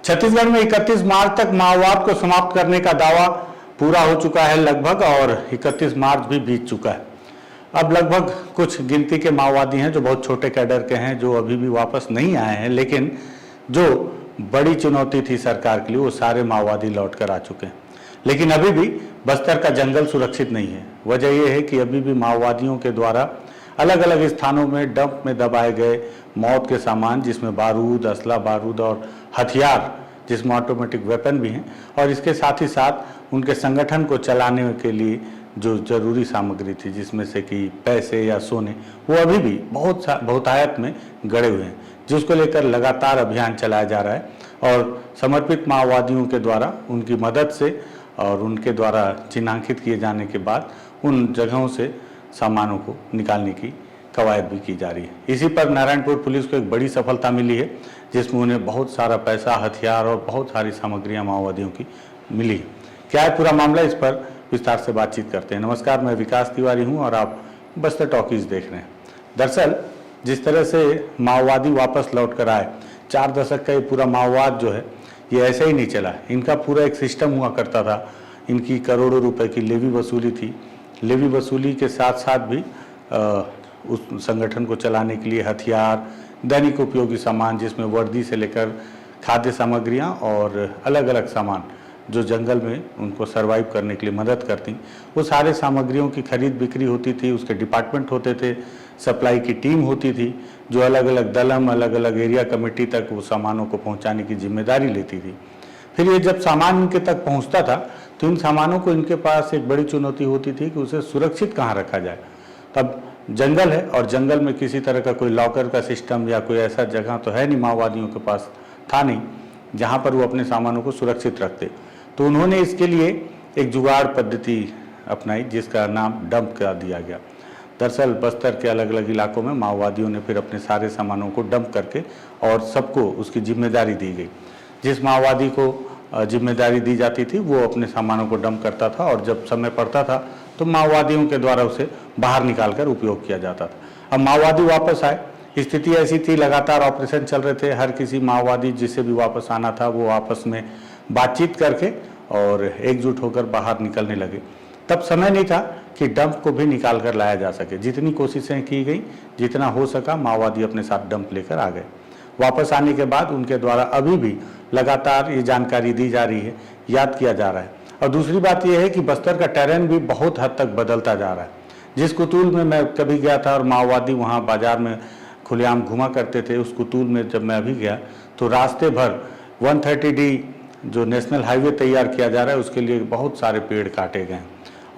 छत्तीसगढ़ में 31 मार्च तक माओवाद को समाप्त करने का दावा पूरा हो चुका है लगभग, और 31 मार्च भी बीत चुका है। अब लगभग कुछ गिनती के माओवादी हैं जो बहुत छोटे कैडर के हैं, जो अभी भी वापस नहीं आए हैं, लेकिन जो बड़ी चुनौती थी सरकार के लिए वो सारे माओवादी लौट कर आ चुके हैं। लेकिन अभी भी बस्तर का जंगल सुरक्षित नहीं है। वजह यह है कि अभी भी माओवादियों के द्वारा अलग अलग स्थानों में डंप में दबाए गए मौत के सामान, जिसमें बारूद, असला बारूद और हथियार, जिसमें ऑटोमेटिक वेपन भी हैं, और इसके साथ ही साथ उनके संगठन को चलाने के लिए जो जरूरी सामग्री थी, जिसमें से कि पैसे या सोने, वो अभी भी बहुतायत में गड़े हुए हैं, जिसको लेकर लगातार अभियान चलाया जा रहा है। और समर्पित माओवादियों के द्वारा उनकी मदद से और उनके द्वारा चिन्हांकित किए जाने के बाद उन जगहों से सामानों को निकालने की कवायद भी की जा रही है। इसी पर नारायणपुर पुलिस को एक बड़ी सफलता मिली है, जिसमें उन्हें बहुत सारा पैसा, हथियार और बहुत सारी सामग्रियां माओवादियों की मिली है। क्या है पूरा मामला, इस पर विस्तार से बातचीत करते हैं। नमस्कार, मैं विकास तिवारी हूं और आप बस्तर टॉकीज देख रहे हैं। दरअसल जिस तरह से माओवादी वापस लौट कर आए, 4 दशक का ये पूरा माओवाद जो है ये ऐसे ही नहीं चला। इनका पूरा एक सिस्टम हुआ करता था। इनकी करोड़ों रुपए की लेवी वसूली थी। लेवी वसूली के साथ साथ भी उस संगठन को चलाने के लिए हथियार, दैनिक उपयोगी सामान, जिसमें वर्दी से लेकर खाद्य सामग्रियां और अलग अलग सामान जो जंगल में उनको सरवाइव करने के लिए मदद करती, वो सारे सामग्रियों की खरीद बिक्री होती थी। उसके डिपार्टमेंट होते थे, सप्लाई की टीम होती थी, जो अलग अलग दलम, अलग अलग एरिया कमेटी तक वो सामानों को पहुंचाने की जिम्मेदारी लेती थी। फिर ये जब सामान इनके तक पहुंचता था तो इन सामानों को इनके पास एक बड़ी चुनौती होती थी कि उसे सुरक्षित कहाँ रखा जाए। तब जंगल है और जंगल में किसी तरह का कोई लॉकर का सिस्टम या कोई ऐसा जगह तो है नहीं, माओवादियों के पास था नहीं, जहाँ पर वो अपने सामानों को सुरक्षित रखते। तो उन्होंने इसके लिए एक जुगाड़ पद्धति अपनाई, जिसका नाम डंप कर दिया गया। दरअसल बस्तर के अलग अलग इलाकों में माओवादियों ने फिर अपने सारे सामानों को डंप करके और सबको उसकी जिम्मेदारी दी गई। जिस माओवादी को जिम्मेदारी दी जाती थी वो अपने सामानों को डंप करता था, और जब समय पड़ता था तो माओवादियों के द्वारा उसे बाहर निकालकर उपयोग किया जाता था। अब माओवादी वापस आए, स्थिति ऐसी थी, लगातार ऑपरेशन चल रहे थे। हर किसी माओवादी जिसे भी वापस आना था वो आपस में बातचीत करके और एकजुट होकर बाहर निकलने लगे। तब समय नहीं था कि डंप को भी निकाल कर लाया जा सके। जितनी कोशिशें की गई, जितना हो सका, माओवादी अपने साथ डंप लेकर आ गए। वापस आने के बाद उनके द्वारा अभी भी लगातार ये जानकारी दी जा रही है, याद किया जा रहा है। और दूसरी बात यह है कि बस्तर का टेरेन भी बहुत हद तक बदलता जा रहा है। जिस कुतूल में मैं कभी गया था और माओवादी वहाँ बाजार में खुलेआम घुमा करते थे, उस कुतूल में जब मैं अभी गया तो रास्ते भर 130D जो नेशनल हाईवे तैयार किया जा रहा है उसके लिए बहुत सारे पेड़ काटे गए,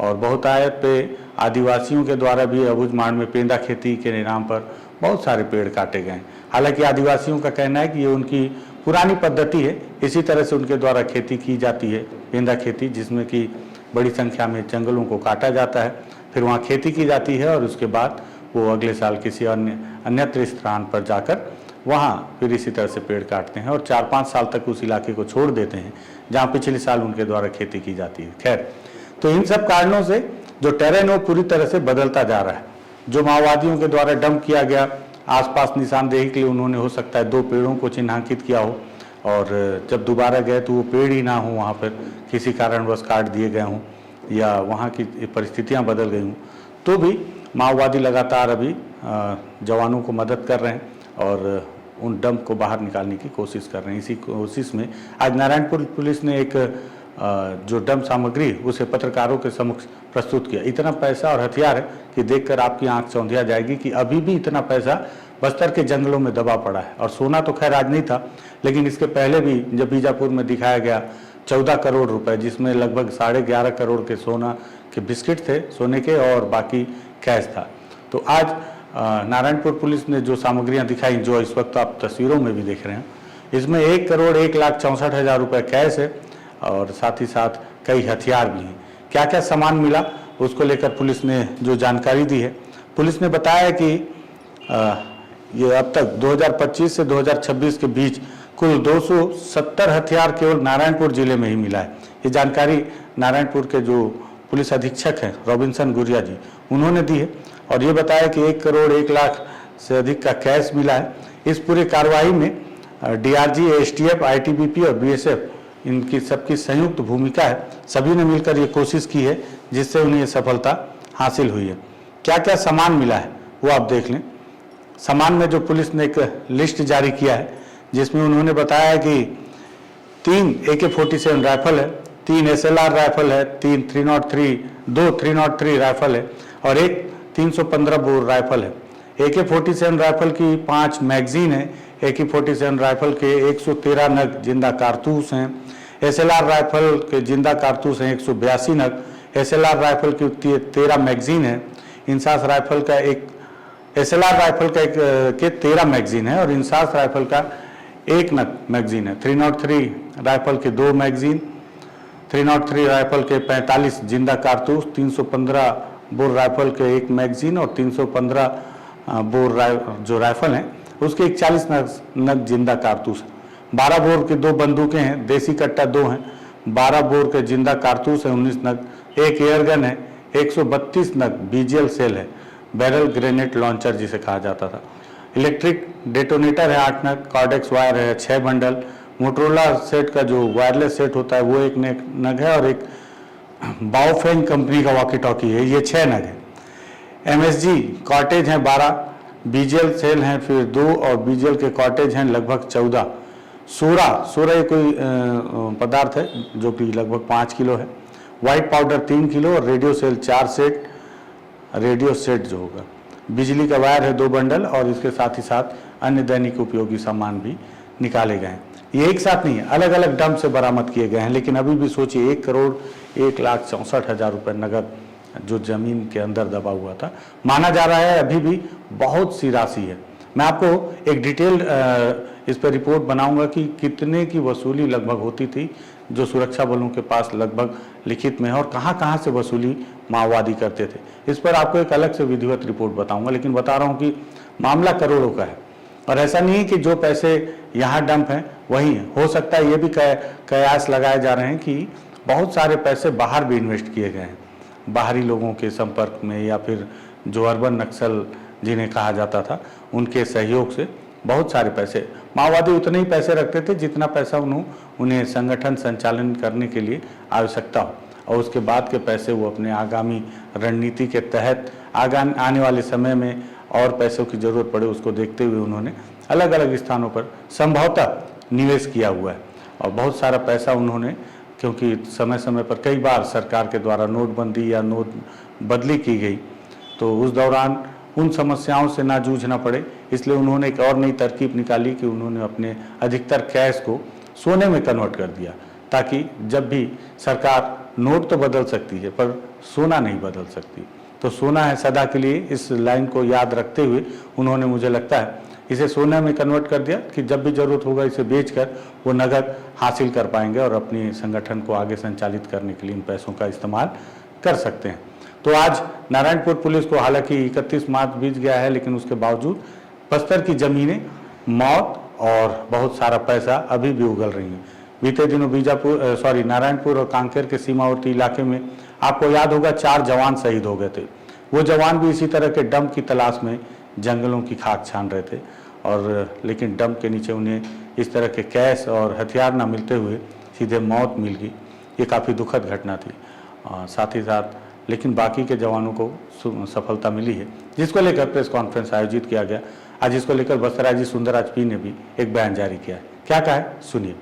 और बहुतायत पे आदिवासियों के द्वारा भी अबुझमाड़ में पेंदा खेती के नाम पर बहुत सारे पेड़ काटे गए। हालांकि आदिवासियों का कहना है कि ये उनकी पुरानी पद्धति है, इसी तरह से उनके द्वारा खेती की जाती है, पेंदा खेती, जिसमें कि बड़ी संख्या में जंगलों को काटा जाता है, फिर वहाँ खेती की जाती है और उसके बाद वो अगले साल किसी अन्यत्र स्थान पर जाकर वहाँ फिर इसी तरह से पेड़ काटते हैं और 4-5 साल तक उस इलाके को छोड़ देते हैं जहाँ पिछले साल उनके द्वारा खेती की जाती है। खैर, तो इन सब कारणों से जो टेरेन वो पूरी तरह से बदलता जा रहा है। जो माओवादियों के द्वारा डंप किया गया, आसपास निशानदेही के लिए उन्होंने हो सकता है 2 पेड़ों को चिन्हांकित किया हो, और जब दोबारा गए तो वो पेड़ ही ना हो, वहाँ पर किसी कारणवश काट दिए गए हों या वहाँ की परिस्थितियाँ बदल गई हों, तो भी माओवादी लगातार अभी जवानों को मदद कर रहे हैं और उन डंप को बाहर निकालने की कोशिश कर रहे हैं। इसी कोशिश में आज नारायणपुर पुलिस ने एक जो डंप सामग्री उसे पत्रकारों के समक्ष प्रस्तुत किया। इतना पैसा और हथियार है कि देखकर आपकी आंख चौंधिया जाएगी कि अभी भी इतना पैसा बस्तर के जंगलों में दबा पड़ा है। और सोना तो खैर आज नहीं था, लेकिन इसके पहले भी जब बीजापुर में दिखाया गया 14 करोड़ रुपए, जिसमें लगभग 11.5 करोड़ के सोना के बिस्किट थे सोने के और बाकी कैश था। तो आज नारायणपुर पुलिस ने जो सामग्रियां दिखाई, जो इस वक्त आप तस्वीरों में भी देख रहे हैं, इसमें 1,01,64,000 रुपए कैश है और साथ ही साथ कई हथियार भी हैं। क्या क्या सामान मिला उसको लेकर पुलिस ने जो जानकारी दी है, पुलिस ने बताया कि ये अब तक 2025 से 2026 के बीच कुल 270 हथियार केवल नारायणपुर जिले में ही मिला है। ये जानकारी नारायणपुर के जो पुलिस अधीक्षक हैं रॉबिन्सन गुरिया जी, उन्होंने दी है और ये बताया कि 1 करोड़ 1 लाख से अधिक का कैश मिला है। इस पूरे कार्रवाई में डीआरजी, एसटीएफ, आईटीबीपी और बीएसएफ इनकी सबकी संयुक्त भूमिका है। सभी ने मिलकर ये कोशिश की है जिससे उन्हें ये सफलता हासिल हुई है। क्या क्या सामान मिला है वो आप देख लें। सामान में जो पुलिस ने एक लिस्ट जारी किया है जिसमें उन्होंने बताया कि 3 AK-47 राइफल है, 3 SLR राइफल है, 2 303 राइफल है और एक 315 बोर राइफल है। AK-47 राइफल की 5 मैगजीन है। AK-47 राइफल के 113 नग जिंदा कारतूस हैं। SLR राइफल के जिंदा कारतूस हैं 182 नग। SLR राइफल की 13 मैगजीन है। इंसास राइफल का SLR राइफल के 13 मैगजीन है और इंसास राइफल का 1 नग मैगजीन है। 303 राइफल के 2 मैगजीन, 303 राइफल के 45 जिंदा कारतूस, 315 बोर राइफल के 1 मैगजीन और 315 बोर जो राइफल हैं उसके 41 नग जिंदा कारतूस है। 12 बोर के 2 बंदूकें हैं, देसी कट्टा 2 हैं। 12 बोर के जिंदा कारतूस है 19 नग। एक एयरगन है, 132 नग BGL सेल है, बैरल ग्रेनेड लॉन्चर जिसे कहा जाता था। इलेक्ट्रिक डेटोनेटर है 8 नग। कॉर्डेक्स वायर है 6 बंडल। मोटरोला सेट का जो वायरलेस सेट होता है वो 1 नग है और एक बाओफेंग कंपनी का वॉकी टॉकी है, ये 6 नग है। MSG कॉटेज हैं 12, BGL सेल हैं फिर 2 और BGL के कॉटेज हैं लगभग 14। सोरा ये कोई पदार्थ है जो कि लगभग 5 किलो है। व्हाइट पाउडर 3 किलो और radio cell 4 set, radio set जो होगा। बिजली का वायर है 2 बंडल और इसके साथ ही साथ अन्य दैनिक उपयोगी सामान भी निकाले गए हैं। ये एक साथ नहीं है, अलग अलग डंप से बरामद किए गए हैं, लेकिन अभी भी सोचिए 1,01,64,000 रुपये नगद जो जमीन के अंदर दबा हुआ था। माना जा रहा है अभी भी बहुत सी राशि है। मैं आपको एक डिटेल्ड इस पर रिपोर्ट बनाऊंगा कि कितने की वसूली लगभग होती थी जो सुरक्षा बलों के पास लगभग लिखित में है और कहां कहां से वसूली माओवादी करते थे। इस पर आपको एक अलग से विधिवत रिपोर्ट बताऊंगा, लेकिन बता रहा हूं कि मामला करोड़ों का है और ऐसा नहीं है कि जो पैसे यहाँ डंप हैं वही है। हो सकता है ये भी कयास लगाए जा रहे हैं कि बहुत सारे पैसे बाहर भी इन्वेस्ट किए गए हैं, बाहरी लोगों के संपर्क में या फिर जो अर्बन नक्सल जिन्हें कहा जाता था उनके सहयोग से बहुत सारे पैसे। माओवादी उतने ही पैसे रखते थे जितना पैसा उन्हें संगठन संचालन करने के लिए आवश्यकता हो और उसके बाद के पैसे वो अपने आगामी रणनीति के तहत आने वाले समय में और पैसों की जरूरत पड़े उसको देखते हुए उन्होंने अलग अलग स्थानों पर संभवतः निवेश किया हुआ है। और बहुत सारा पैसा उन्होंने, क्योंकि समय समय पर कई बार सरकार के द्वारा नोटबंदी या नोट बदली की गई तो उस दौरान उन समस्याओं से ना जूझना पड़े, इसलिए उन्होंने एक और नई तरकीब निकाली कि उन्होंने अपने अधिकतर कैश को सोने में कन्वर्ट कर दिया, ताकि जब भी सरकार नोट तो बदल सकती है पर सोना नहीं बदल सकती। तो सोना है सदा के लिए, इस लाइन को याद रखते हुए उन्होंने, मुझे लगता है, इसे सोना में कन्वर्ट कर दिया कि जब भी जरूरत होगा इसे बेचकर वो नगद हासिल कर पाएंगे और अपने संगठन को आगे संचालित करने के लिए इन पैसों का इस्तेमाल कर सकते हैं। तो आज नारायणपुर पुलिस को हालांकि 31 मार्च बीत गया है, लेकिन उसके बावजूद बस्तर की जमीनें, मौत और बहुत सारा पैसा अभी भी उगल रही हैं। बीते दिनों नारायणपुर और कांकेर के सीमावर्ती इलाके में आपको याद होगा 4 जवान शहीद हो गए थे। वो जवान भी इसी तरह के डंप की तलाश में जंगलों की खाक छान रहे थे और लेकिन डंप के नीचे उन्हें इस तरह के कैश और हथियार न मिलते हुए सीधे मौत मिल गई। ये काफ़ी दुखद घटना थी। साथ ही साथ लेकिन बाकी के जवानों को सफलता मिली है, जिसको लेकर प्रेस कॉन्फ्रेंस आयोजित किया गया। आज इसको लेकर बस्तर आईजी सुंदरराज पी ने भी एक बयान जारी किया है। क्या कहा है सुनिए।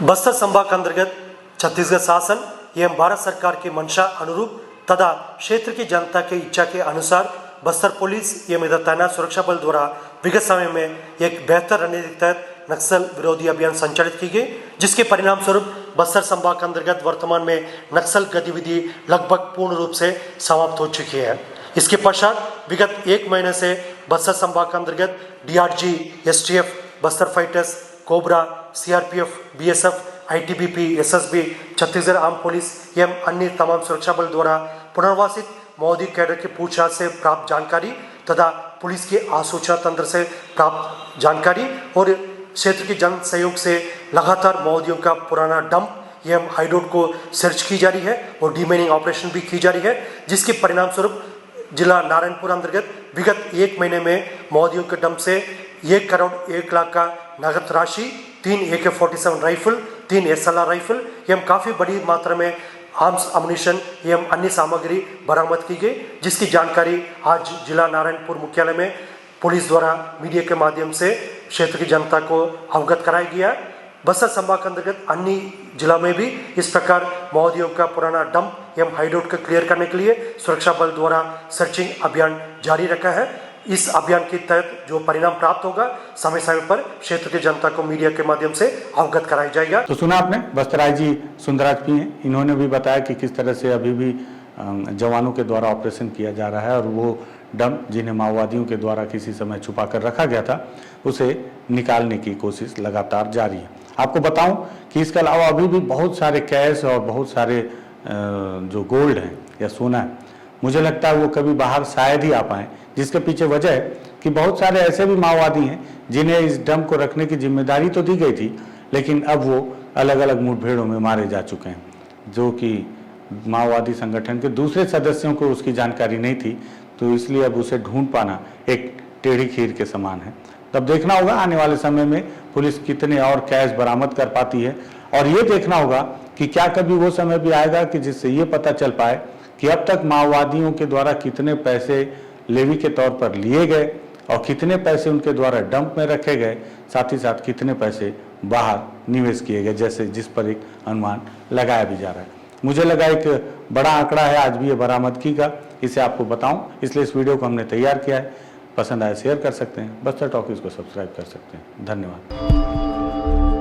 बस्तर संभाग के अंतर्गत छत्तीसगढ़ शासन एवं भारत सरकार की मंशा अनुरूप तथा क्षेत्र की जनता की इच्छा के अनुसार बस्तर पुलिस एवं इधर तैनात सुरक्षा बल द्वारा विगत समय में एक बेहतर रणनीति के तहत नक्सल विरोधी अभियान संचालित की गई, जिसके परिणाम स्वरूप बस्तर संभाग के अंतर्गत वर्तमान में नक्सल गतिविधि लगभग पूर्ण रूप से समाप्त हो चुकी है। इसके पश्चात विगत 1 महीने से बस्तर संभाग के अंतर्गत DRG, STF, Bastar fighters, cobra, CRPF, BSF, ITBP, SSB, Chhattisgarh arm police एवं अन्य तमाम सुरक्षा बल द्वारा पुनर्वासित माओवादी कैडर की पूछताछ से प्राप्त जानकारी तथा पुलिस के आसूचना तंत्र से प्राप्त जानकारी और क्षेत्र के जन सहयोग से लगातार माओवादियों का पुराना डंप एवं हाइडआउट को सर्च की जा रही है और डीमाइनिंग ऑपरेशन भी की जा रही है, जिसके परिणाम स्वरूप जिला नारायणपुर अंतर्गत विगत 1 महीने में माओवादियों के डंप से 1 करोड़ 1 लाख का नगद राशि, 3 AK-47 राइफल, 3 SLR राइफल एवं काफ़ी बड़ी मात्रा में आर्म्स अम्युनिशन एवं अन्य सामग्री बरामद की गई, जिसकी जानकारी आज जिला नारायणपुर मुख्यालय में पुलिस द्वारा मीडिया के माध्यम से क्षेत्र की जनता को अवगत कराया गया। बस्तर संभाग के अंतर्गत अन्य जिला में भी इस प्रकार माओवादियों का पुराना डंप एवं हाइडआउट को क्लियर करने के लिए सुरक्षा बल द्वारा सर्चिंग अभियान जारी रखा है। इस अभियान के तहत जो परिणाम प्राप्त होगा, समय समय पर क्षेत्र की जनता को मीडिया के माध्यम से अवगत कराया जाएगा। तो सुना आपने, बस्तर आईजी सुंदराज पी हैं, इन्होंने भी बताया कि किस तरह से अभी भी जवानों के द्वारा ऑपरेशन किया जा रहा है और वो डंप जिन्हें माओवादियों के द्वारा किसी समय छुपा कर रखा गया था, उसे निकालने की कोशिश लगातार जारी है। आपको बताऊं कि इसके अलावा अभी भी बहुत सारे कैश और बहुत सारे जो गोल्ड हैं या सोना है, मुझे लगता है वो कभी बाहर शायद ही आ पाए, जिसके पीछे वजह है कि बहुत सारे ऐसे भी माओवादी हैं जिन्हें इस डंप को रखने की जिम्मेदारी तो दी गई थी, लेकिन अब वो अलग अलग मुठभेड़ों में मारे जा चुके हैं, जो कि माओवादी संगठन के दूसरे सदस्यों को उसकी जानकारी नहीं थी, तो इसलिए अब उसे ढूंढ पाना एक टेढ़ी खीर के समान है। तब देखना होगा आने वाले समय में पुलिस कितने और कैश बरामद कर पाती है, और ये देखना होगा कि क्या कभी वो समय भी आएगा कि जिससे ये पता चल पाए कि अब तक माओवादियों के द्वारा कितने पैसे लेवी के तौर पर लिए गए और कितने पैसे उनके द्वारा डंप में रखे गए, साथ ही साथ कितने पैसे बाहर निवेश किए गए, जैसे जिस पर एक अनुमान लगाया भी जा रहा है। मुझे लगा एक बड़ा आंकड़ा है आज भी ये बरामदगी का, इसे आपको बताऊं, इसलिए इस वीडियो को हमने तैयार किया है। पसंद आए शेयर कर सकते हैं, बस्तर टॉकीज को सब्सक्राइब कर सकते हैं। धन्यवाद।